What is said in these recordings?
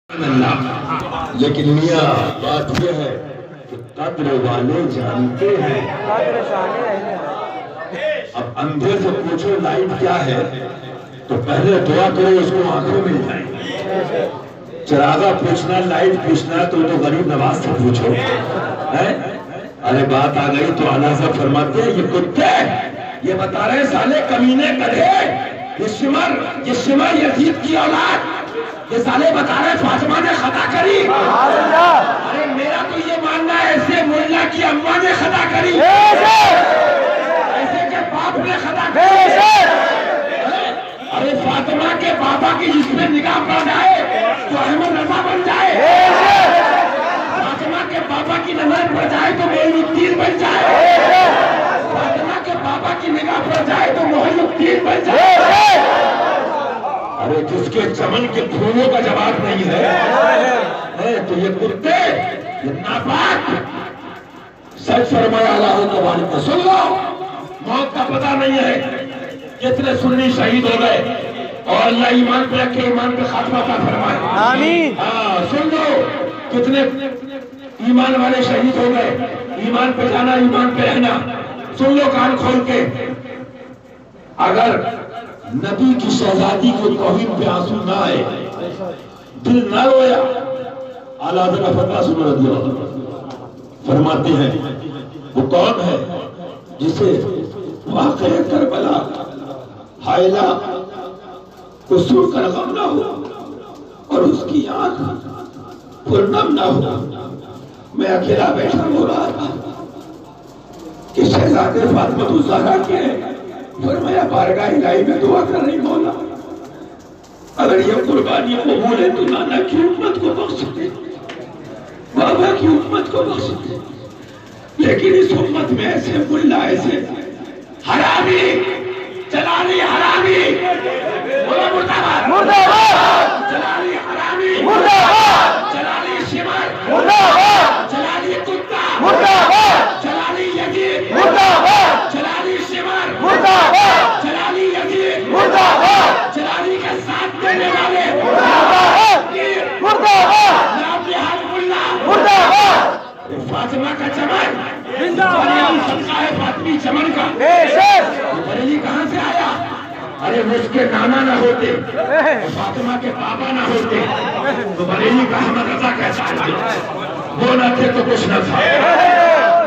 اللہ، لیکن میاں بات یہ ہے کہ قدر والے جانتے ہیں۔ اب اندھے سے پوچھو لائٹ کیا ہے تو پہلے دعا کرو اس کو آنکھوں مل جائیں۔ چراغا پوچھنا لائٹ پوچھنا تو غریب نواز سے پوچھو۔ ارے بات آ گئی تو اعلیٰ صاحب فرماتے ہیں یہ کتے یہ بتا رہے سالے کمینے گدھے یہ شمر یزید کی اولاد یہ سالے بتا رہے فاطمہ نے خطا کری۔ ارے میرا تو یہ ماننا ہے ایسے مولا کی اماں نے خطا کری، ایسے کے باپ نے خطا کری۔ ارے فاطمہ کے بابا کی جس میں نگاہ پڑ جائے تو احمد رضا بن جائے، فاطمہ کے بابا کی نظر پڑ جائے تو معین الدین بن جائے، فاطمہ کے بابا کی نگاہ پڑ جائے تو معین الدین بن جائے۔ ارے جس کے چمن کے پھولوں کا جواب نہیں ہے تو یہ کتے یہ ناپاک۔ سچ فرمایا اللہ تبارک و سن لو، موت کا پتہ نہیں ہے کتنے سنی شہید ہو گئے اور اللہ ایمان پہ رکھے ایمان پہ خاتمہ کا فرمائے آمین۔ سن لو کتنے ایمان والے شہید ہو گئے، ایمان پہ جانا ایمان پہ رہنا۔ سن لو کان کھول کے، اگر نبی کی شہزادی کو توہین پہ آنسو نہ آئے، دل نہ رویا، اعلیٰ حضرت فتح سن رضی اللہ عنہ فرماتے ہیں وہ کون ہے جسے واقع کربلا حائلہ کو سن کر غم نہ ہو اور اس کی آنکھ پرنم نہ ہو۔ میں اکیلا بیٹھا ہو رہا تھا کہ شہزادے فاطمہ الزہرا کے فرمایا بارگاہ الہی میں دعا کر رہی مولا اگر یہ قربانی قبول ہے تو نانا کی امت کو بخش دے، بابا کی امت کو بخش دے، لیکن اس امت میں ایسے ملا ایسے حرامی جلالی حرامی بولا مرداباد مرداباد، جلالی حرامی مرداباد، جلالی شمر مرداباد، جلالی کتا مرداباد، جلالی یزید مرداباد، جلالی شمر مرداباد، جلالی یزید مرداباد، جلالی کے ساتھ دینے والے مرداباد مرداباد، نام نہاد ملا مرداباد۔ فاطمہ کا چمن صدقہ ہے فاطمی چمن کا، بریلی کہاں سے آیا؟ ارے اس کے نانا نہ ہوتے، فاطمہ کے بابا نہ ہوتے تو بریلی کا احمد رضا کیسا ہے؟ وہ نہ تھے تو کچھ نہ تھا،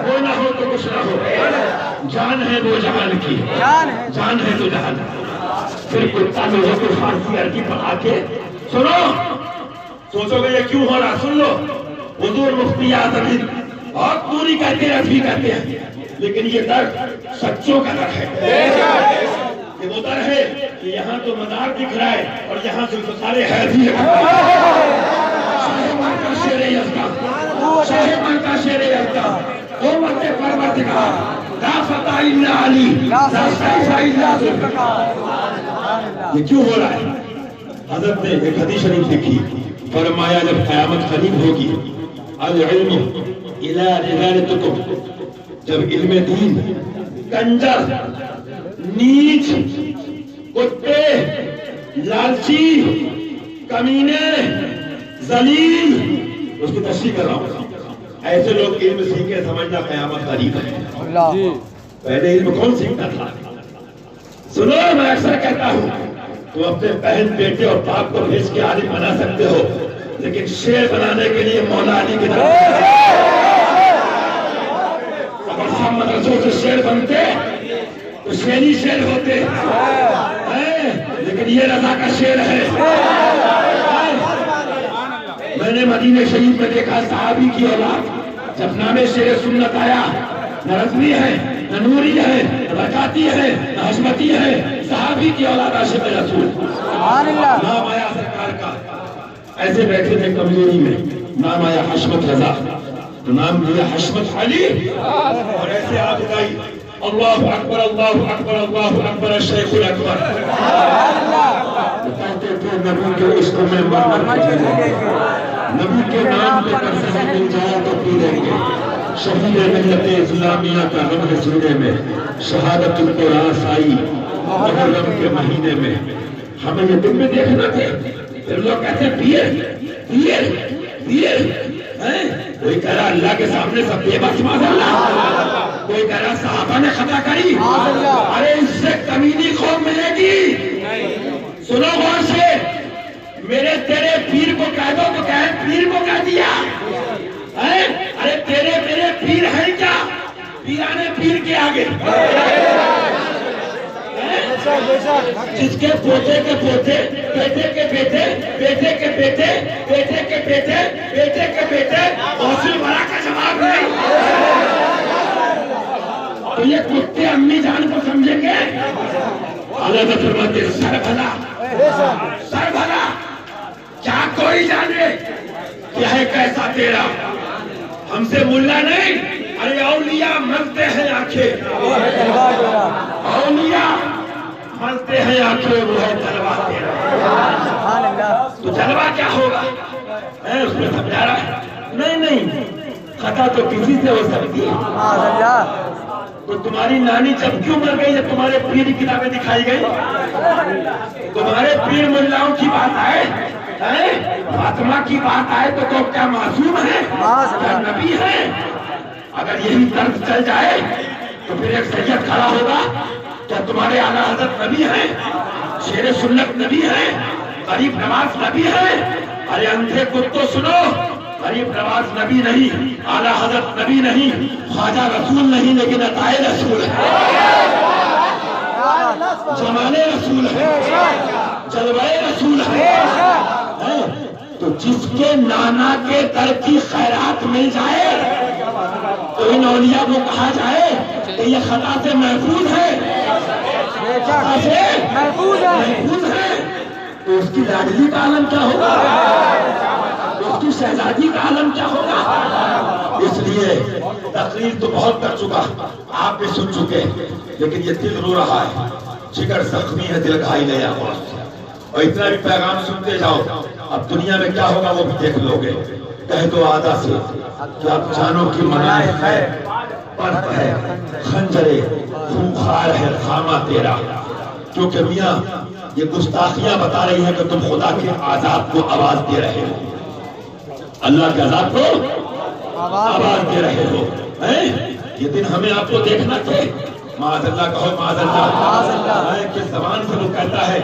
وہ نہ ہو تو کچھ نہ ہو۔ جان ہے وہ جہان کی، جان ہے تو جہان۔ پھر کتا لوگوں کو فارسی عربی پڑھا کے سنو، سوچو گے یہ کیوں ہو رہا؟ سن لو، حضور مفتی اعظم بہت دوری کہتے ہیں رفیع کہتے ہیں، لیکن یہ در سچوں کا در ہے۔ یہ وہ در ہے کہ یہاں تو مزار دکھ رہا ہے اور یہاں سے سارے حیدی ہے۔ شاہ من کا شیر یزدہ، شاہ من کا شیر یزدہ، امت پروردگار، لا فتح الا علی، لا سیف الا ذوالفقار۔ یہ کیوں ہو رہا ہے؟ حضرت نے ایک حدیث شریف لکھی، فرمایا جب قیامت قریب ہوگی العلم الى رجالتکم، جب علم دین کنجر نیچ کتے لالچی کمینے ذلیل، اس کی تشریح کر رہا ہوں، ایسے لوگ علم سیکھے سمجھنا قیامت قریب ہے۔ پہلے علم کون سیکھتا تھا؟ سنو میں اکثر کہتا ہوں تو اپنے بہن بیٹے اور باپ کو بھیج کے عالم بنا سکتے ہو، لیکن شیر بنانے کے لیے مولا علی کی طرف اگر سب مدرسوں سے شیر بنتے تو شیری شیر ہوتے، لیکن یہ رضا کا شیر ہے۔ میں نے مدینہ شریف میں دیکھا صحابی کی اولاد جب نام شیر سنت آیا، نہ رضوی ہے نہ نوری ہے نہ رکاتی ہے نہ حشمتی ہے، صحابی کی اولاد عاشق رسول، نام آیا سرکار کا، ایسے بیٹھے تھے کمزوری میں، نام آیا حشمت رضا تو نام لیا حشمت علی، اور ایسے آپ گئی اللہ اکبر اللہ اکبر اللہ اکبر الشیخ الاکبر۔ کہتے تھے نبی کے عشق میں مرمر پہ نبی کے نام پہ کر سے مل جائے تو پی لیں گے، شہید ملت اسلامیہ کا غم ہے سینے میں، شہادت القراص آئی محرم کے مہینے میں۔ ہمیں یہ دن میں دیکھنا تھے، پھر لوگ کہتے ہیں پیے کوئی کہہ رہا اللہ کے سامنے سب بے بس معاذ، کوئی کہہ رہا صحابہ نے خطا کری، ارے اس سے کمینی قوم ملے گی۔ سنو غور سے، میرے تیرے پیر کو کہہ دو تو کہے پیر کو کہہ دیا، ارے تیرے میرے پیر ہیں کیا؟ پیرانے پیر کے آگے، جس کے پوتے کے پوتے، بیٹے کے بیٹے، بیٹے کے بیٹے، بیٹے کے بیٹے، بیٹے کے بیٹے، حوصل بڑا کا جواب نہیں، تو یہ کتے امی جان کو سمجھیں گے؟ اللہ فرماتے سر بھلا، سر بھلا، کیا کوئی جانے کیا ہے کیسا تیرا؟ ہم سے ملا نہیں، ارے اولیاء ملتے ہیں آنکھیں، اولیاء ملتے ہیں آنکھیں، وہ ہے جلوہ تیرا۔ تو جلوہ کیا ہوگا؟ اس میں سمجھا رہا ہے نہیں، خطا تو کسی سے ہو سکتی ہے۔ تو تمہاری نانی جب کیوں مر گئی جب تمہارے پیر کی کتابیں دکھائی گئی؟ تمہارے پیر ملاؤں کی بات آئے، فاطمہ کی بات آئے تو کیا معصوم ہے؟ کیا نبی ہے؟ اگر یہی درد چل جائے تو پھر ایک سید کھڑا ہوگا، کیا تمہارے اعلیٰ حضرت نبی ہیں؟ شیر سنت نبی ہیں؟ غریب نواز نبی ہیں؟ ارے اندھے کتوں سنو، غریب نواز نبی نہیں، اعلیٰ حضرت نبی نہیں، خواجہ رسول نہیں، لیکن عطائے رسول ہے، جمال رسول ہے، جلوہ رسول ہے۔ تو جس کے نانا کے در کی خیرات مل جائے تو ان اولیاء کو کہا جائے کہ یہ خطا سے محفوظ ہے، خطا سے محفوظ ہے، تو اس کی لاڈلی کا عالم کیا ہوگا؟ اس کی شہزادی کا عالم کیا ہوگا؟ اس لیے تقریر تو بہت کر چکا، آپ بھی سن چکے، لیکن یہ دل رو رہا ہے، جگر زخمی ہے، دل گھائی لیا ہوا، اور اتنا بھی پیغام سنتے جاؤ، اب دنیا میں کیا ہوگا وہ بھی دیکھ لو گے۔ کہہ دو آدھا سے کہ اب جانو کی منائے ہے، پرپ ہے، خنجرے، خونخوار ہے خامہ تیرا، کیونکہ میاں یہ گستاخیاں بتا رہی ہیں کہ تم خدا کے عذاب کو آواز دے رہے ہو، اللہ کے عذاب کو آواز دے رہے ہو۔ یہ دن ہمیں آپ کو دیکھنا چاہیے، معاذ اللہ کہو معاذ اللہ، کہ زبان سے وہ کہتا ہے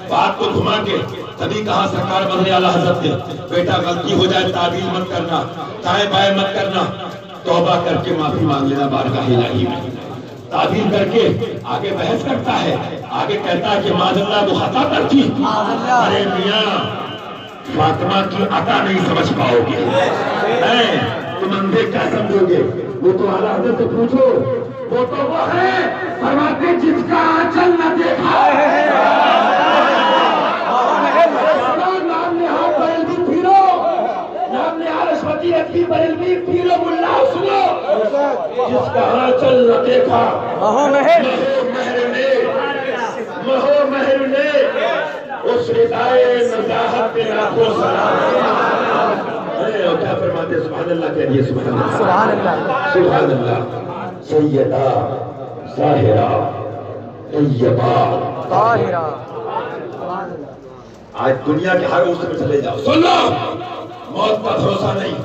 بات کو گھما کے، تبھی کہا سرکار مدنی اعلیٰ حضرت نے بیٹا غلطی ہو جائے تعبیر مت کرنا، دائیں بائیں مت کرنا، توبہ کر کے معافی مانگ لینا بارگاہ الہی میں۔ تعبیر کر کے آگے بحث کرتا ہے، آگے کہتا ہے کہ معاذ اللہ وہ خطا پر تھی، ارے میاں فاطمہ کی عطا نہیں سمجھ پاؤ گے، تم اندھے کیا سمجھو گے؟ وہ تو اعلیٰ حضرت سے پوچھو، وہ تو وہ ہے فرماتے جس کا آنچل نہ دیکھا ہے، نام نہاد بریلوی پیرو، نام نہاد اشوتی رکھی بریلوی پیرو ملا سنو، جس کا آنچل نہ دیکھا مہو مہر نے اس ردائے نزاہت پہ لاکھوں سلام۔ اور کیا فرماتے سبحان اللہ کہہ سبحان اللہ، سبحان اللہ، سیدہ ظاہرہ طیبہ طاہرہ۔ آج دنیا کے ہر عرصے میں چلے جاؤ، سن لو، موت پر بھروسہ نہیں،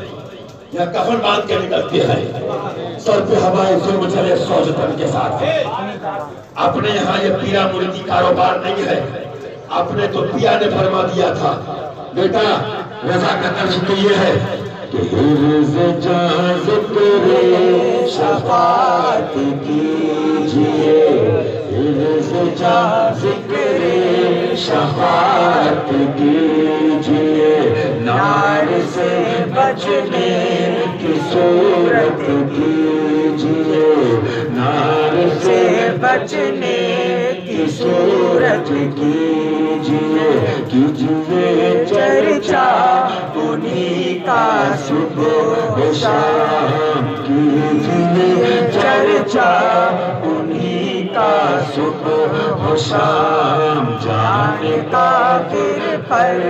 یا کفن باندھ کے نکلتے ہیں، سر پہ ہوائے ظلم چلے سوجتن کے ساتھ۔ اپنے یہاں یہ پیرا مریدی کاروبار نہیں ہے، اپنے تو پیا نے فرما دیا تھا بیٹا رضا کا نقش تو یہ ہے کہ حرز جاں ذکر شفاعت کیجئے، حرز جاں ذکر شفاعت کیجئے، نار سے بچنے کی صورت کیجئے، نار سے بچنے کی صورت کیجئے، کیجئے چرچا انہی کا صبح و شام، کیجئے چرچا انہی کا صبح و شام، جان قادر پر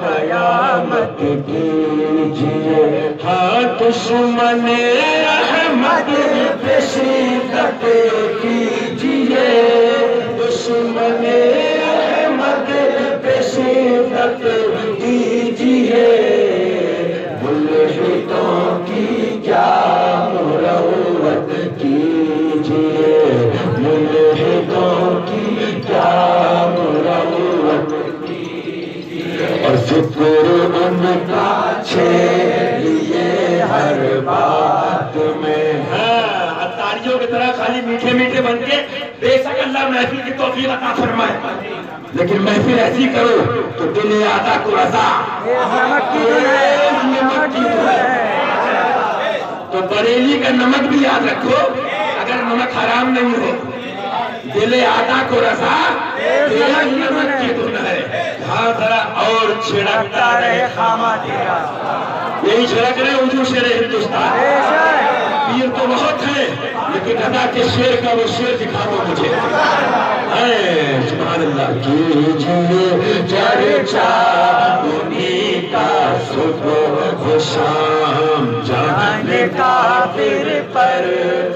قیامت کیجئے، ہاں دشمن احمد پہ شدت کیجئے، دشمن احمد پہ شدت کیجئے، ذکر ان کا چھیڑیے ہر بات میں. ہاں تالیوں کی طرح خالی میٹھے میٹھے بن کے بے شک اللہ محفل کی توفیق عطا فرمائے، لیکن محفل ایسی کرو تو دل آدھا کو رضا. نمک کی دل ہے تو بریلی کا نمک بھی یاد رکھو، اگر نمک حرام نہیں ہو. دل آدھا کو رضا نمک کی دل ہے. ہاں ذرا اور چھڑکتا رہے خامہ تیرا. یہی چھڑک رہے اردو شیر ہندوستان. پیر تو بہت ہے لیکن ادا کے شیر کا وہ شیر دکھا دو مجھے. سبحان اللہ. کیجئے چرچا انہی کا صبح و شام، جانے کافر پر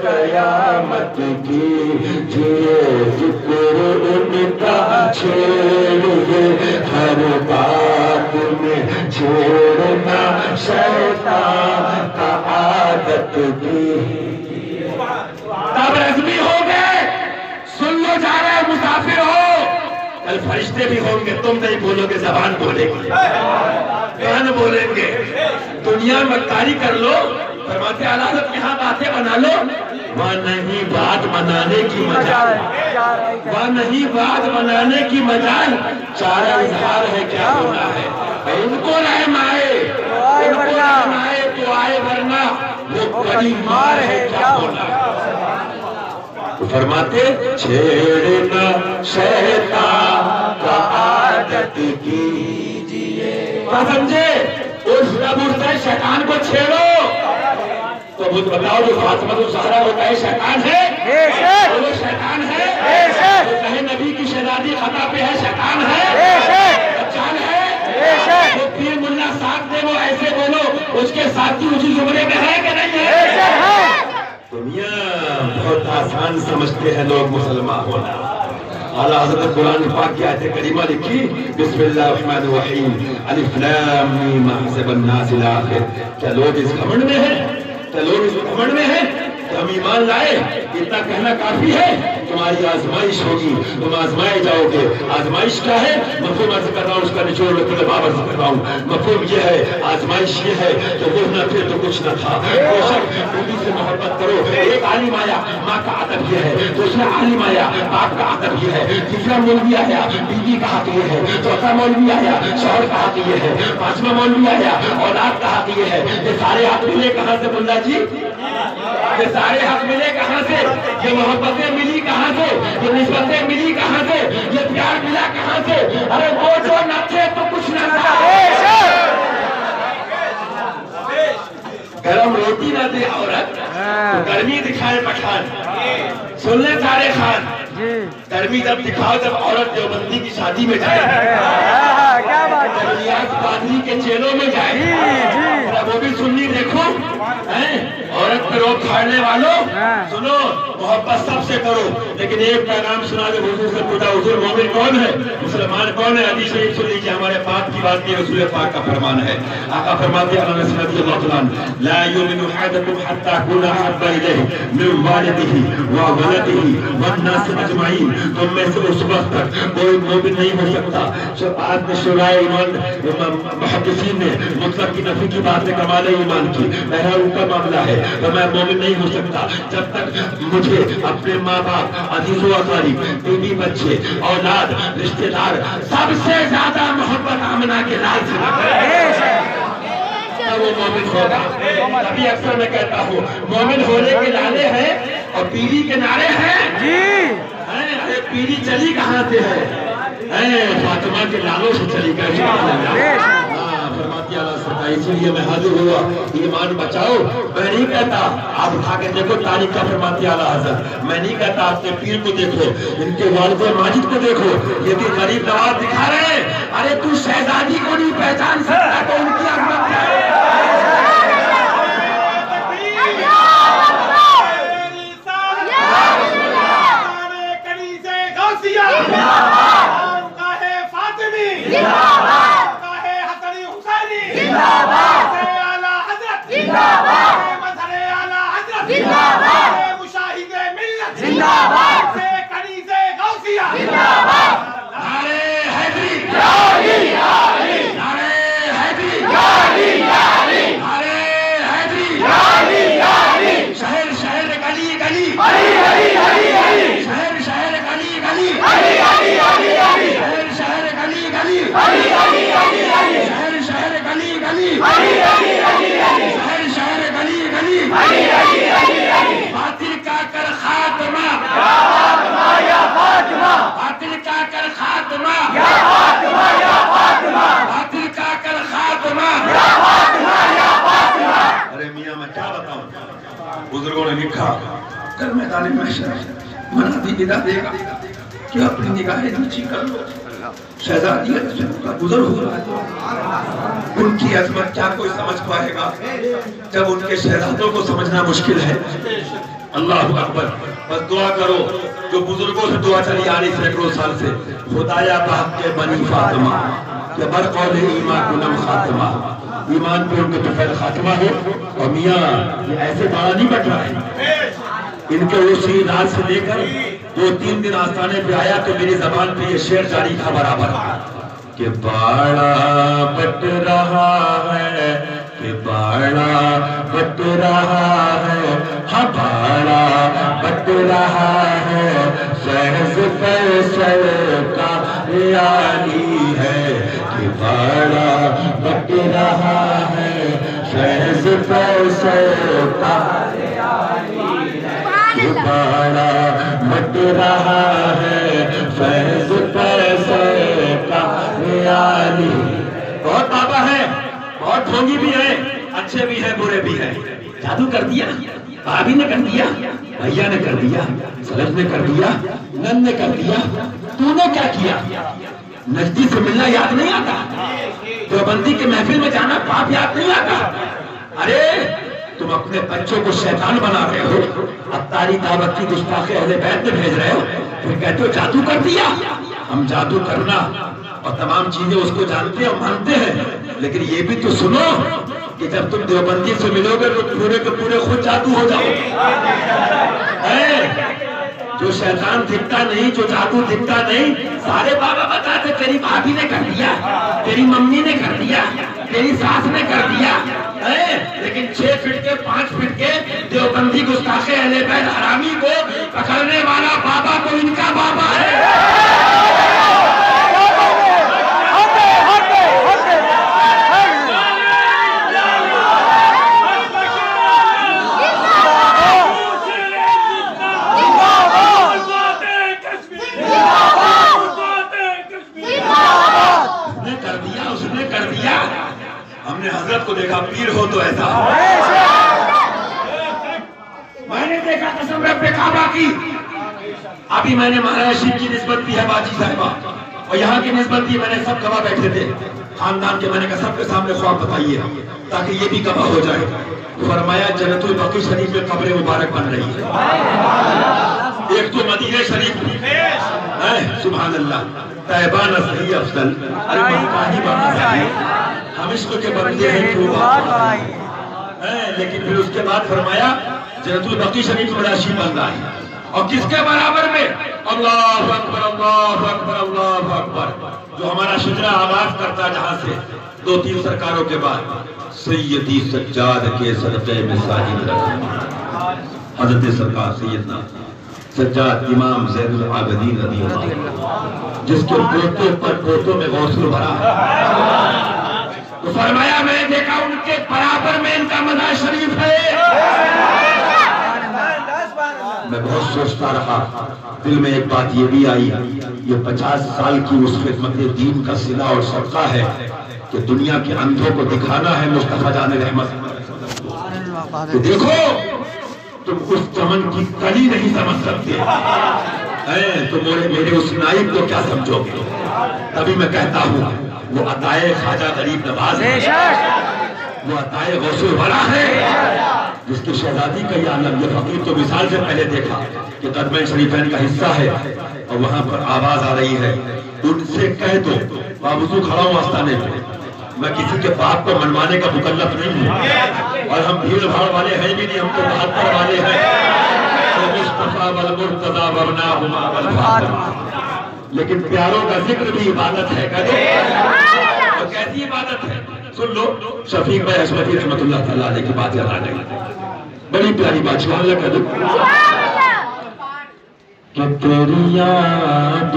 قیامت کیجئے ذکر ان کا چھیڑیے ہر بات میں. چھیڑنا شیطان کا عادت کی. تب رزمی ہو گئے، سن لو جا رہے مسافر ہو. کل فرشتے بھی ہوں گے، تم نہیں بولو گے، زبان بولے گی، کان بولیں گے. دنیا میں مکاری کر لو، فرماتے اعلیٰ حضرت یہاں باتیں بنا لو. وہاں نہیں بات بنانے کی مجال، وہاں نہیں بات بنانے کی مجال. چارہ اظہار ہے کیا ہونا ہے. ان کو رحم آئے، ان کو رحم آئے تو آئے، ورنہ وہ بڑی مار ہے کیا ہونا ہے. فرماتے چھیڑنا شیطان کا عادت کیجئے. کیا سمجھے؟ اس رب سے شیطان کو چھیڑو. تو مجھ بتاؤ جو فاطمہ الزہرا وہ کہے شیطان ہے؟ وہ شیطان ہے؟ جو کہے نبی کی شہزادی خطا پہ ہے شیطان ہے؟ بچان ہے؟ وہ پیر ملا ساتھ دے وہ ایسے بولو اس کے ساتھی اسی زمرے میں ہے کہ نہیں ہے؟ دنیا بہت آسان سمجھتے ہیں لوگ مسلمان ہونا. اعلیٰ حضرت قرآن پاک کی آیت کریمہ لکھی بسم اللہ الرحمن الرحیم الف لام میم حسب الناس الآخر. کیا لوگ اس گھمنڈ میں ہیں؟ کیا لوگ اس گھمنڈ میں ہیں کہ ہم ایمان لائے؟ اتنا کہنا کافی ہے. تمہاری آزمائش ہوگی، تم آزمائے جاؤ گے. آزمائش کیا ہے؟ مفہوم عرض کر رہا ہوں، اس کا نچوڑ لکھنے باب عرض کر رہا ہوں. مفہوم یہ ہے، آزمائش یہ ہے کہ وہ نہ تھے تو کچھ نہ تھا. بے شک بیوی سے محبت کرو. ایک عالم آیا، ماں کا ادب یہ ہے. دوسرا عالم آیا، باپ کا ادب یہ ہے. تیسرا مولوی آیا، بیوی کا حق یہ ہے. چوتھا مولوی آیا، شوہر کا حق یہ ہے. پانچواں مولوی آیا، اولاد کا حق یہ ہے. یہ سارے حق ملے کہاں سے ملا جی؟ یہ سارے حق ملے کہاں سے؟ یہ محبتیں ملی کہاں سے؟ یہ نسبتیں ملی کہاں سے؟ یہ پیار ملا کہاں سے؟ ارے وہ جو نہ تھے تو کچھ نہ تھا. گرم روٹی نہ دے عورت تو گرمی دکھائے پٹھان. سن لیں سارے خان، گرمی جب دکھاؤ جب عورت دیوبندی کی شادی میں جائے، ریاض قادری کے چیلوں میں جائے، وہ بھی سننی دیکھو. عورت پہ روک کھاڑنے والوں سنو، محبت سب سے کرو. لیکن ایک پیغام سنا دے حضور سے پوچھا حضور مومن کون ہے، مسلمان کون ہے؟ حدیث شریف سن لیجیے، ہمارے پاک کی بات نہیں رسول پاک کا فرمان ہے. آقا فرماتے ہیں انس رضی اللہ تعالیٰ عنہ لا یؤمن احدکم حتی اکون احب الیہ من والدہ وولدہ والناس اجمعین. تم میں سے اس وقت تک کوئی مومن نہیں ہو سکتا. بعد میں شرائع ایمان محدثین نے مطلق کی نفی کی بات ہے کمال ایمان کی. بہرحال ان کا معاملہ ہے تو میں مومن نہیں ہو سکتا جب تک مجھے اپنے ماں باپ، عزیز و اقارب، بیوی بچے، اولاد، رشتہ دار سب سے زیادہ محبت آمنہ کے لال سے وہ مومن ہوگا. ابھی اکثر میں کہتا ہوں مومن ہونے کے لالے ہیں اور پیری کے نعرے ہیں. ارے پیری چلی کہاں سے ہے؟ فاطمہ کے لالوں سے چلی کر. فرماتی اعلیٰ سرکار اسی لیے میں حاضر ہوا. ایمان بچاؤ. میں نہیں کہتا آپ اٹھا کے دیکھو تاریخ کا، فرماتی اعلیٰ حضرت میں نہیں کہتا آپ کے پیر کو دیکھو، ان کے والد ماجد کو دیکھو، یہ بھی غریب نواز دکھا رہے ہیں. ارے تو شہزادی کو نہیں پہچان سکتا تو ان کی عظمت کیا ہے؟ گلی شہر شہر گلی گلی باطل کا کر خاتمہ باطل کا کر خاتمہ باطل کا کر خاتمہ. ارے میاں میں کیا بتاؤں, بزرگوں نے لکھا کل میدان محشر منادی ندا دے گا کہ اپنی نگاہیں نیچی کر لو, شہزادی کا گزر ہو رہا ہے. ان کی عظمت کیا کوئی سمجھ پائے گا جب ان کے شہزادوں کو سمجھنا مشکل ہے. اللہ اکبر. بس دعا کرو, جو بزرگوں سے دعا چلی آ رہی سینکڑوں سال سے, خدایا بحق کے بنی فاطمہ کہ برقول ایمان کنم خاتمہ, ایمان پہ ان کے تو خیر خاتمہ ہو. اور میاں یہ ایسے بڑا نہیں بٹ رہا ہے, ان کے اسی رات سے لے کر 2-3 دن آستانے پہ آیا تو میری زبان پہ یہ شعر جاری تھا برابر کہ باڑا بٹ رہا ہے, کہ باڑا بٹ رہا ہے, ہاں باڑا بٹ رہا ہے, سہز فیصل کا ریالی ہے, کہ باڑا بٹ رہا ہے, سہز فیصل کا باڑا بٹ رہا ہے, فیض پیسے کا ریالی. بہت بابا ہے, بہت ڈھونگی بھی ہے, اچھے بھی ہیں برے بھی ہیں. جادو کر دیا, بھابھی نے کر دیا, بھیا نے کر دیا, سلف نے کر دیا, نن نے کر دیا, تو نے کیا کیا؟ نجدی سے ملنا یاد نہیں آتا, دیوبندی کے محفل میں جانا پاپ یاد نہیں آتا. ارے تم اپنے بچوں کو شیطان بنا رہے ہو, اتاری دعوت کی گستاخ اہل بیت میں بھیج رہے ہو, پھر کہتے ہو جادو کر دیا. ہم جادو کرنا اور تمام چیزیں اس کو جانتے اور مانتے ہیں, لیکن یہ بھی تو سنو کہ جب تم دیوبندی سے ملو گے تو پورے کے پورے خود جادو ہو جاؤ. جو شیطان دکھتا نہیں, جو جادو دکھتا نہیں, سارے بابا بتاتے تیری بھابھی نے کر دیا, تیری ممی نے کر دیا, تیری ساس نے کر دیا. لیکن 6 فٹ کے 5 فٹ کے دیوبندی گستاخ اہل بیت حرامی کو پکڑنے والا بابا تو ان کا بابا ہے. حضرت کو دیکھا, پیر ہو تو ایسا. میں نے دیکھا قسم رب کعبہ کی. ابھی میں نے مہاراج شیخ کی نسبت دی ہے باجی صاحبہ, اور یہاں کی نسبت دی, میں نے سب گواہ بیٹھے تھے خاندان کے. میں نے کہا سب کے سامنے خواب بتائیے تاکہ یہ بھی گواہ ہو جائے. فرمایا جنت البقیع شریف میں قبر مبارک بن رہی ہے, ایک تو مدینہ شریف ہے, سبحان اللہ, طیبہ نصحی افضل. ارے مکہ ہی بنا ہے, ہم اس کو کے بندے ہیں کیوں بات, لیکن پھر اس کے بعد فرمایا جنت البقیع شریف میں راشی بن رہا ہے, اور کس کے برابر میں؟ اللہ اکبر اللہ اکبر اللہ اکبر. جو ہمارا شجرہ آغاز کرتا جہاں سے 2-3 سرکاروں کے بعد, سیدی سجاد کے صدقے میں ساجد رکھا حضرت سرکار سیدنا سجاد امام زین العابدین رضی اللہ عنہ, جس کے پوتوں پر پوتوں میں غوث بھرا. تو فرمایا میں نے دیکھا ان کے برابر میں ان کا مزار شریف ہے. میں بہت سوچتا رہا, دل میں ایک بات یہ بھی آئی, یہ 50 سال کی اس خدمت دین کا صلہ اور صدقہ ہے کہ دنیا کے اندھوں کو دکھانا ہے مصطفیٰ جان رحمت کہ دیکھو تم اس چمن کی کلی نہیں سمجھ سکتے, تو میرے اس نائب کو کیا سمجھو گے. تبھی میں کہتا ہوں وہ عطائے خواجہ غریب نواز ہے, وہ عطائے غوث الورا ہے, جس کی شہزادی کا یہ عالم. یہ فقیر تو مثال سے پہلے دیکھا کہ قدمین شریفین کا حصہ ہے, اور وہاں پر آواز آ رہی ہے, ان سے کہہ دو باوضو کھڑا ہوں آستانے پہ, میں کسی کے باپ کو منوانے کا مکلف نہیں ہوں, اور ہم بھیڑ بھاڑ والے ہیں بھی نہیں, ہم تو بہتر والے ہیں. لیکن پیاروں کا ذکر بھی عبادت ہے. اور کیسی عبادت ہے سن لو. شفیق بھائی حشمتی رحمت اللہ تعالیٰ علیہ کی بات یاد آ گئی, بڑی پیاری بات. سبحان اللہ کہہ دو کہ تیری یاد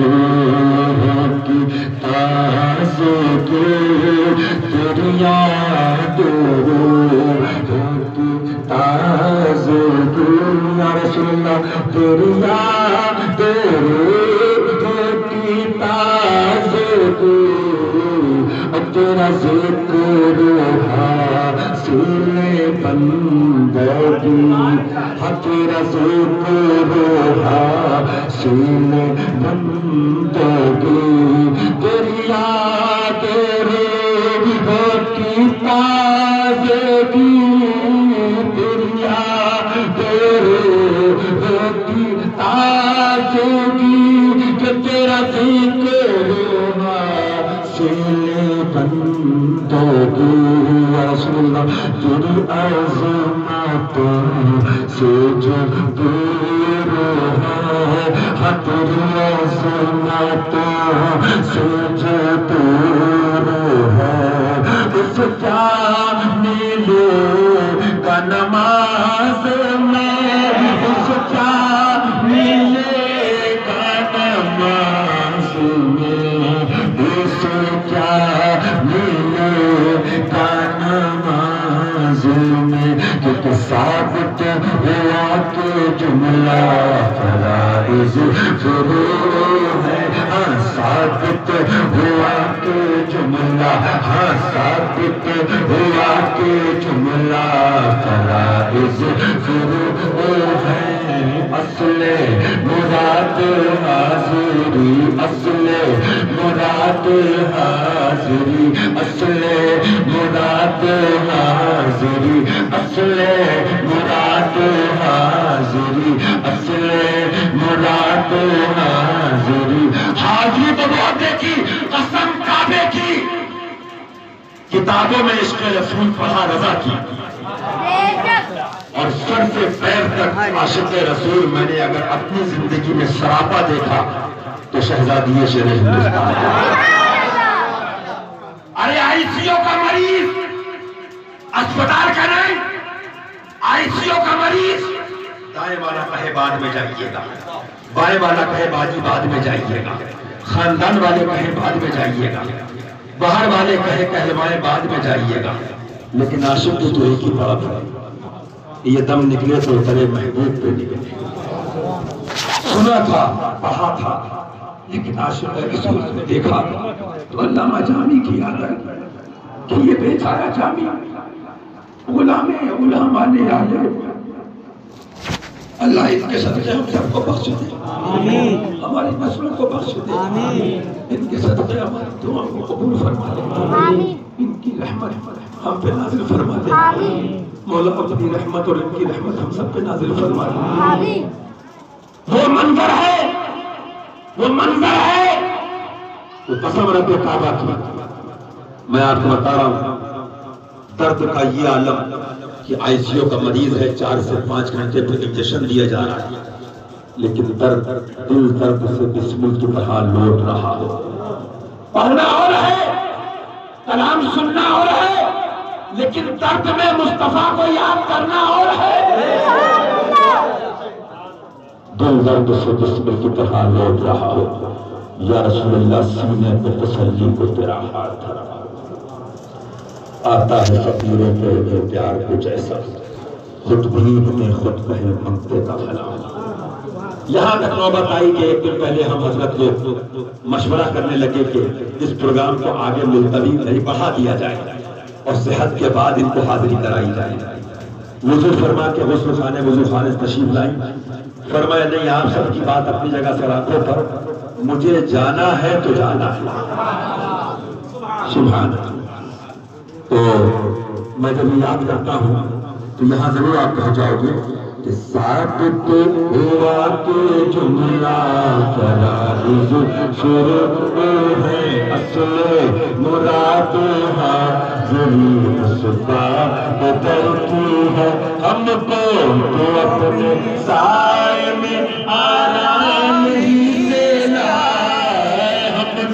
روح کی تازے تیری یاد ہوتی تازے یا رسول اللہ تیری یاد ہوتی تازے تیرا ذکر حاصل بندگی تیرا ذکر حاصل بندگی تیری یاد ہوتی تازگی تیری یاد ہوتی تازگی کہ تیرا ذکر حاصل بندگی یا رسول اللہ تیری عظمتوں سے جو دور ہے تیری عظمتوں سے جو دور ہے اس جاملے کا نماز میں اس جاملے کا نماز میں اس جاملے کا نماز میں کیونکہ ثابت ہوا کہ جملہ فرائض ضرور ہے ثابت ہوا کہ جملہ ثابت ہوا کہ جملہ فرائض ضرور ہے اصل مراد حاضری اصل مراد حاضری اصل مراد حاضری اصل مراد حاضری اصل مراد حاضری حاضری تو بہتے کی قسم کعبے کی کتابوں میں عشق رسول پڑھا رضا کی اور سر سے پیر تک عاشق رسول میں نے اگر اپنی زندگی میں سراپا دیکھا تو شہزادی شیر ہندوستان ارے آئی سی او کا مریض اسپتال کا نہیں آئی سی او کا مریض دائیں والا کہے بعد میں جائیے گا بائیں والا کہے باجی بعد میں جائیے گا خاندان والے کہے بعد میں جائیے گا باہر والے کہے کہلوائے بعد میں جائیے گا لیکن عاشق کی تو ایک ہی بات ہے یہ دم نکلے تو تلے محبوب پہ نکلے سنا تھا پڑھا تھا لیکن عاشق رسول نے دیکھا تو علامہ جامی کی یاد ہے کہ یہ بیچارہ جامی غلام والے آلے اللہ ان کے صدقے ہم سب کو بخش دے ہماری نسلوں کو بخش دے ان کے صدقے ہماری دعاؤں کو قبول فرما دے ان کی رحمت ہم پہ نازل فرما دے مولا اپنی رحمت اور ان کی رحمت ہم سب پہ نازل فرما دے وہ منظر ہے وہ قسم رب کعبہ کی میں آپ کو بتا رہا ہوں درد کا یہ عالم کہ آئی سی او کا مریض ہے 4 سے 5 گھنٹے پہ انجیکشن دیا جا رہا ہے لیکن درد دل درد سے بسمل کی طرح لوٹ رہا ہے پڑھنا اور ہے کلام سننا اور ہے لیکن درد میں مصطفیٰ کو یاد کرنا اور ہے دل درد سے بسمل کی طرح لوٹ رہا ہے یا رسول اللہ سینے پہ تسلی کو تیرا ہاتھ دھرا آتا ہے فقیروں پہ پیار کچھ ایسا خود بھی ہمیں خود پہلے منگتے کا بھلا یہاں تک نوبت آئی کہ ایک دن پہلے ہم حضرت لوگ مشورہ کرنے لگے کہ اس پروگرام کو آگے ملتوی نہیں بڑھا دیا جائے اور صحت کے بعد ان کو حاضری کرائی جائے وضو فرما کے غسل خانے وضو خانے تشریف لائیں فرمایا نہیں آپ سب کی بات اپنی جگہ سے رکھو پر مجھے جانا ہے تو جانا ہے سبحان اللہ تو میں جب یاد کرتا ہوں تو یہاں ضرور آپ کہہ جاؤ گے کہ ثابت ہوا کہ جملہ فرائض شروع ہے اصل مراد حاضری اسباب ترکی ہے ہم کو اپنے سائے میں آرام ہی دینا ہم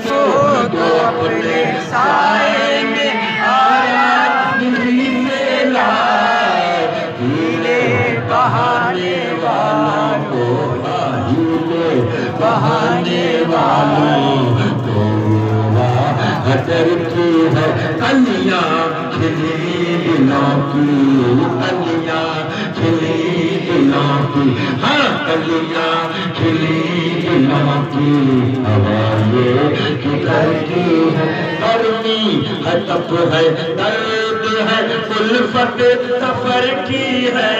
کو اپنے سائے میں بہانے والوں کو کھلی دلوں کی کلیاں کھلی دلوں کی، ہاں کلیاں کھلی دلوں کی، ہوا یہ کدھر کی ہے، گرمی ہے تپ ہے درد ہے الفت سفر کی ہے،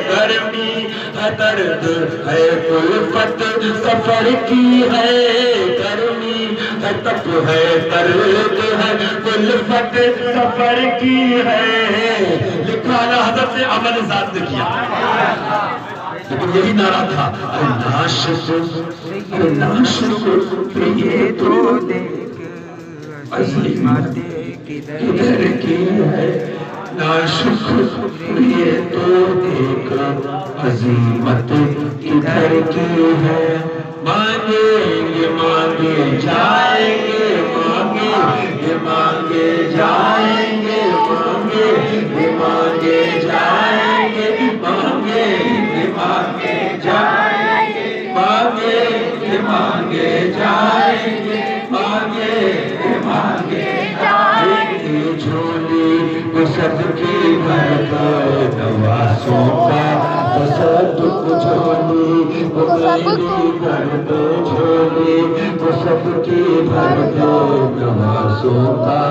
گرمی ہے درد ہے الفت سفر کی ہے، گرمی ہے تپ ہے درد ہے الفت سفر کی ہے، لکھا ہے حضرت نے عمل ذات نے کیا، لیکن یہی نعرہ تھا ناشکر یہ تو دیکھ عظیمت کدھر کی ہے، ناشکر یہ تو دیکھ عظیمت کدھر کی ہے، مانگیں گے مانگے جائیں گے، مانگیں گے مانگے جائیں گے، مانگیں گے مانگے جائیں گے، مانگیں گے مانگے جائیں گے، مانگیں گے مانگے جائیں گے، مانگیں گے مانگے جائیں گے، جھولی وہ سب کی بھر نوازوں کا تصدق جھولی وہ میری بھر دو جھولی وہ سب کی بھر دو نوازوں کا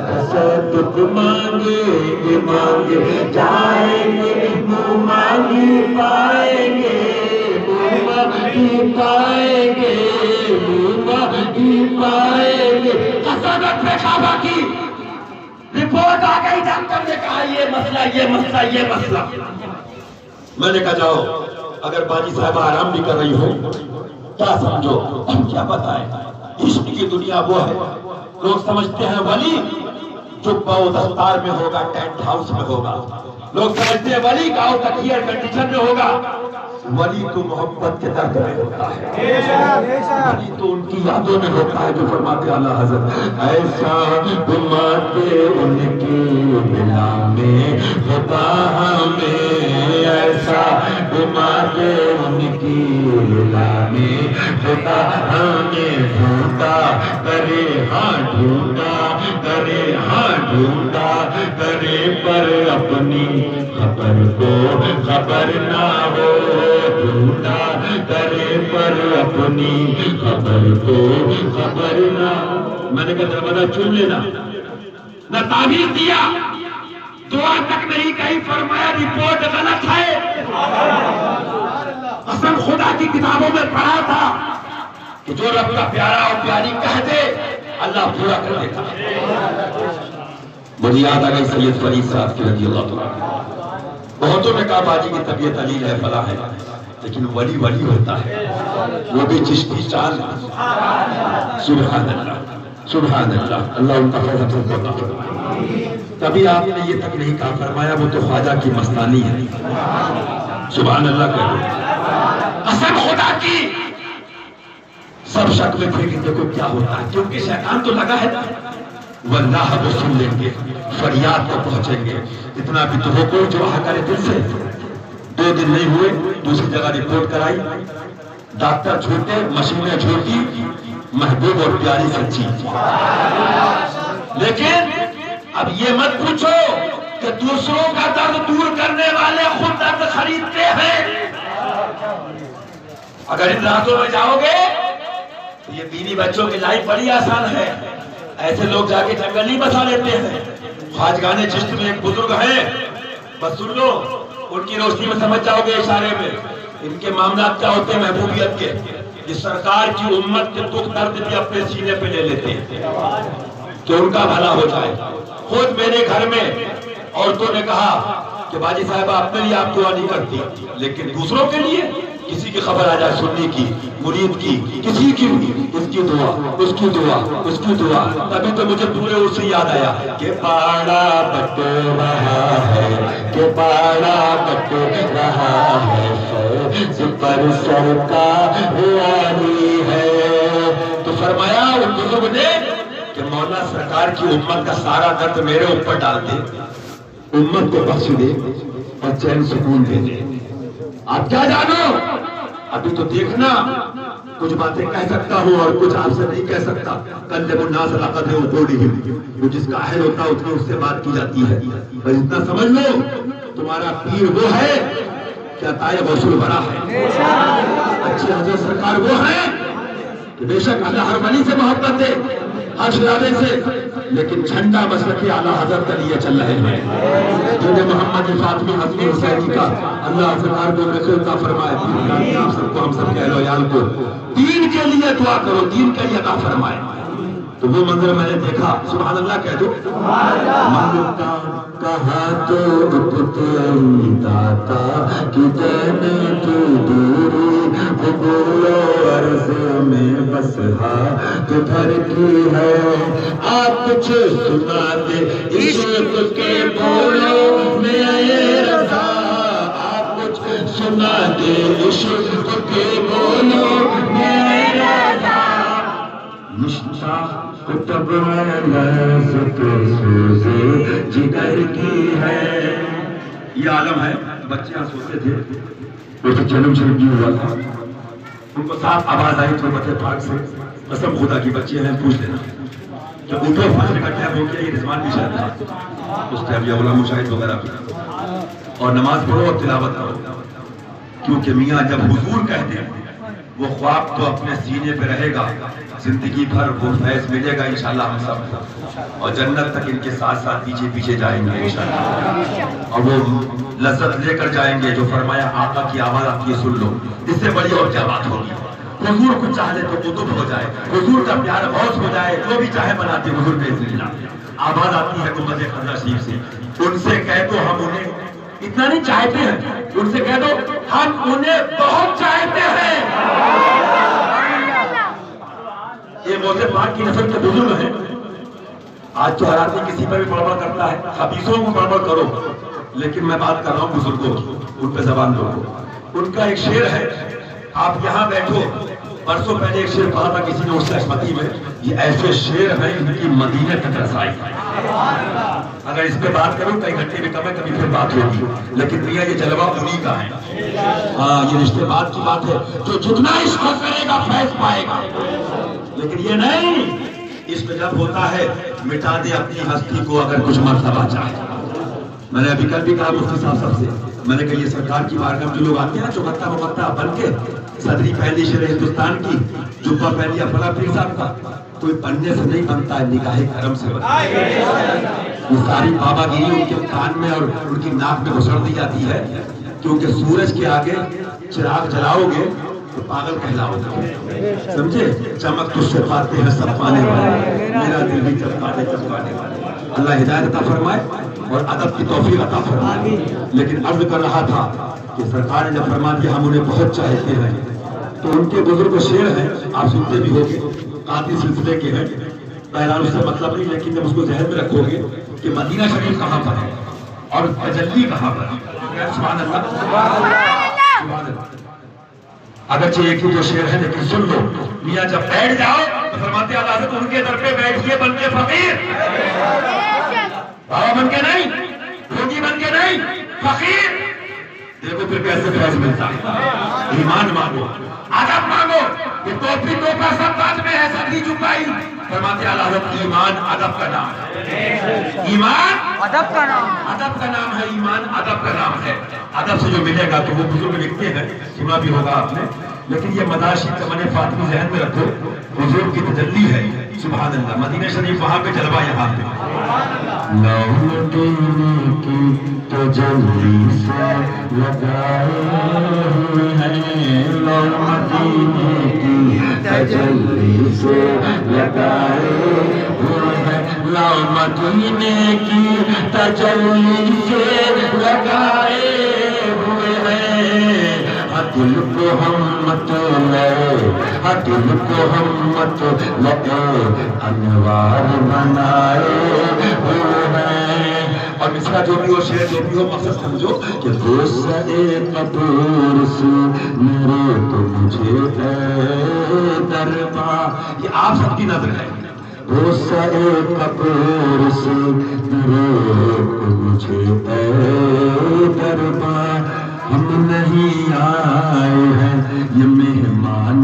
تصدق، مانگے گے مانگے جائیں گے، منہ مانگی پائیں گے، منہ مانگی پائیں گے، منہ مانگی پائیں گے، حسنت پہ کعبہ کی رپورٹ آ گئی، ڈاکٹر نے کہا یہ مسئلہ یہ مسئلہ یہ مسئلہ، میں نے کہا جاؤ اگر باجی صاحبہ آرام بھی کر رہی ہو کیا سمجھو، ہم کیا بتائیں، عشق کی دنیا وہ ہے، لوگ سمجھتے ہیں ولی جبہ و دستار میں ہوگا، ٹینٹ ہاؤس میں ہوگا، لوگ سمجھتے ہیں ولی گاؤں تک ایئر کنڈیشن میں ہوگا، ولی تو محبت کے درد میں ہوتا ہے، ولی تو ان کی یادوں میں ہوتا ہے، جو فرماتے اعلیٰ حضرت ایسا گماتے ان کی بلا میں ہوتا ہمیں، ایسا گماتے ان کی بلا میں ہوتا ہمیں، ڈھونڈا کرے ہاں ڈھونڈا کرے ہاں ڈھونڈا کرے پر اپنی خبر کو خبر نہ ہو، ڈھونڈا کرے پر اپنی خبر کو خبر نہ ہو، میں نے کہا دروازہ چن لینا، نہ تعبیر دیا، دعا تک نہیں کہیں، فرمایا رپورٹ غلط ہے، قسم خدا کی کتابوں میں پڑھا تھا کہ جو رب کا پیارا اور پیاری کہہ دے اللہ پورا کر دیتا ہے، مجھے یاد آ گئی سید فرید صاحب کی رضی اللہ عنہ، بہتوں نے کہا باجی کی طبیعت علیل ہے فلاں ہے، لیکن ولی ولی ہوتا ہے، وہ بھی چشتی چال، سبحان اللہ سبحان اللہ، اللہ ان کا فیض کو عطا فرمائے، کبھی آپ نے یہ تک نہیں کہا، فرمایا وہ تو خواجہ کی مستانی ہے، سبحان اللہ کہو، قسم خدا کی، سب شک میں تھے کہ دیکھو کیا ہوتا ہے، کیونکہ شیطان تو لگا ہے، واللہ وہ سن لیں گے، فریاد کو پہنچیں گے، اتنا بھی تو ہو کوئی جو آ کرے دل سے، 2 دن نہیں ہوئے دوسری جگہ رپورٹ کرائی، ڈاکٹر جھوٹے مشینیں جھوٹی، محبوب اور پیاری سچی، لیکن اب یہ مت پوچھو کہ دوسروں کا درد دور کرنے والے خود درد خریدتے ہیں، اگر ان راستوں میں جاؤ گے تو یہ بیوی بچوں کی لائف بڑی آسان ہے، ایسے لوگ جا کے جنگل نہیں بسا لیتے ہیں، خواجگان چشت میں ایک بزرگ ہیں، بس سن لو، ان کی روشنی میں سمجھ جاؤ گے اشارے میں، ان کے معاملات کیا ہوتے ہیں محبوبیت کے، یہ سرکار کی امت کے دکھ درد بھی اپنے سینے پہ لے لیتے ہیں کہ ان کا بھلا ہو جائے، خود میرے گھر میں عورتوں نے کہا کہ باجی صاحبہ اپنے لیے آپ دعا نہیں کرتی لیکن دوسروں کے لیے کسی کی خبر آ جائے سننے کی مرید کی کسی کی بھی اس کی دعا اس کی دعا اس کی دعا تبھی تو مجھے پورے اس سے یاد آیا کہ پاڑا بٹ رہا ہے کہ پاڑا بٹ رہا ہے پر سرکار آئی ہے تو فرمایا ان بزرگ نے کہ مولا سرکار کی امت کا سارا درد میرے اوپر ڈال دے امت کو بخش دے اور چین سکون دے دے آپ کیا جانو ابھی تو دیکھنا کچھ باتیں کہہ سکتا ہوں اور کچھ آپ سے نہیں کہہ سکتا. کلم الناس علی قدر عقولہم، وہ جس کا اہل ہوتا ہے اتنی اس سے بات کی جاتی ہے. بس اتنا سمجھ لو تمہارا پیر وہ ہے کہ عطائے غوث الورا ہے. اچھے حضرت سرکار وہ ہے کہ بے شک اللہ ہر ولی سے محبت ہے، ہر شہزادے سے، لیکن جھنڈا مسلک اعلیٰ حضرت کا لیے چل رہے ہیں. جنہیں محمد فاطمی حسن حسینی کا اللہ سرکار کو رکھے عطا فرمائے. آپ سب کو، ہم سب کے اہل و عیال کو دین کے لیے دعا کرو، دین کے لیے عطا فرمائے. تو وہ منظر میں نے دیکھا، سبحان اللہ کہہ دو. ملکہ کہا تو داتا کی دینے کی دوری، قبول و عرض میں بس کدھر کی ہے. آپ کچھ سنا دے عشق کے بولو میں اے رضا، آپ کچھ سنا دے عشق کے بولو میں اے رضا. کتب سوزے جگر کی ہے. یہ عالم ہے. بچے یہاں سوتے تھے، وہ تو جنم شریف بھی ہوا تھا، ان کو صاف آواز آئی تربت پاک سے، قسم خدا کی بچے ہیں پوچھ لینا. جب اٹھو فجر کا ٹائم ہو گیا، یہ رضوان بھی شاید تھا اس ٹائم، یا غلام مشاہد وغیرہ بھی، اور نماز پڑھو اور تلاوت کرو. کیونکہ میاں جب حضور کہتے ہیں وہ خواب تو اپنے سینے پہ رہے گا، زندگی بھر وہ فیض ملے گا انشاءاللہ ہم سب، اور جنت تک ان کے ساتھ ساتھ پیچھے پیچھے جائیں گے انشاءاللہ، اور وہ لذت لے کر جائیں گے جو فرمایا آقا کی آواز آپ یہ سن لو. اس سے بڑی اور کیا بات ہوگی. حضور کو چاہے تو قطب ہو جائے، حضور کا پیار غوث ہو جائے، جو بھی چاہے بناتے حضور پہ اللہ. آواز آتی ہے گنبد خضرا شریف سے، ان سے کہہ دو ہم انہیں اتنا نہیں چاہتے ہیں، ان سے کہہ دو ہم انہیں بہت چاہتے ہیں. یہ غوث پاک کی نسل کے بزرگ ہیں. آج تو ہر آدمی کسی پر بھی بڑبڑ کرتا ہے، خبیثوں کو بڑبڑ کرو، لیکن میں بات کر رہا ہوں بزرگوں کی، ان پہ زبان دو. ان کا ایک شعر ہے، آپ یہاں بیٹھو، برسوں پہلے ایک شعر پڑھا تھا کسی نے اس سے عصمتی میں، یہ ایسے شعر ہیں ان کی مدینے تک رسائی. اگر اس پہ بات کروں کئی گھنٹے میں کم ہے، کبھی پھر بات ہوگی، لیکن میاں یہ جلوہ انہی کا ہے. ہاں یہ رشتے بات کی بات ہے، جو جتنا عشق کرے گا فیض پائے گا. لیکن یہ نہیں، عشق جب ہوتا ہے مٹا دے اپنی ہستی کو اگر کچھ مرتبہ چاہے. میں نے ابھی کل بھی کہا مفتی صاحب سے، میں نے کہا یہ سرکار کی بارگاہ میں جو لوگ آتے ہیں نا چوکتا مکتا بن کے، صدری پہلی شیر ہندوستان کی، جبہ پہلی فلاں پیر صاحب کا، کوئی بننے سے نہیں بنتا ہے، نگاہ کرم سے بنتا ہے. یہ ساری بابا گیری ان کے کان میں اور ان کی ناک میں گھسڑ دی جاتی ہے، کیونکہ سورج کے آگے چراغ جلاؤ گے تو پاگل کہلاؤ گے. سمجھے؟ چمک تجھ سے پاتے ہیں سب پانے والے، میرا دل بھی چمکانے چمکانے والے. اللہ ہدایت عطا فرمائے اور ادب کی توفیق عطا فرمائے. لیکن عرض کر رہا تھا کہ سرکار نے جب فرما دیا ہم انہیں بہت چاہتے ہیں، تو ان کے بزرگ شعر ہیں، آپ سنتے بھی ہوگے، قاطی سلسلے کے ہیں. بہرحال اس سے مطلب نہیں، لیکن جب اس کو ذہن میں رکھو گے کہ مدینہ شریف کہاں پر ہے اور تجلی کہاں پر ہے. سبحان اللہ سبحان اللہ. اگرچہ ایک ہی جو شعر ہے لیکن سن لو. میاں جب بیٹھ جاؤ تو فرماتے اللہ حضرت ان کے در پہ بیٹھیے بن کے فقیر، بابا بن کے نہیں، روگی بن کے نہیں، فقیر. دیکھو پھر کیسے فیض ملتا ہے. ایمان مانگو، ادب مانگو. یہ ٹوپی ٹوپا سب بات میں ہے، صدری جھکائی. فرماتے اللہ حضرت ایمان ادب کا نام ہے. ایمان ادب کا نام، ادب کا نام ہے. ایمان ادب کا نام ہے. ادب سے جو ملے گا تو وہ بزرگ لکھتے ہیں، سنا بھی ہوگا آپ نے. لیکن یہ مداشی چمن فاطمی ذہن میں رکھو، حضور کی تجلی ہے. سبحان اللہ. مدینہ شریف وہاں پہ جلوہ یہاں پہ. مدینے کی تجلی سے لگائے ہیں، مدینے کی تجلی سے لگائے ہوئے ہیں، مدینے کی تجلی سے لگائے ہوئے ہیں. دل کو ہم مت لے، دل کو ہم مت لے، انوار بنائے ہوئے ہیں. اور مصرع جو بھی ہو، شعر جو بھی ہو، مقصد سمجھو کہ دوسرے قبور سے میرے تو مجھے ہے دربار. یہ آپ سب کی نظر ہے. دوسرے قبور سے میرے تو مجھے ہے دربار. ہم نہیں آئے ہیں یہ مہمان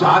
4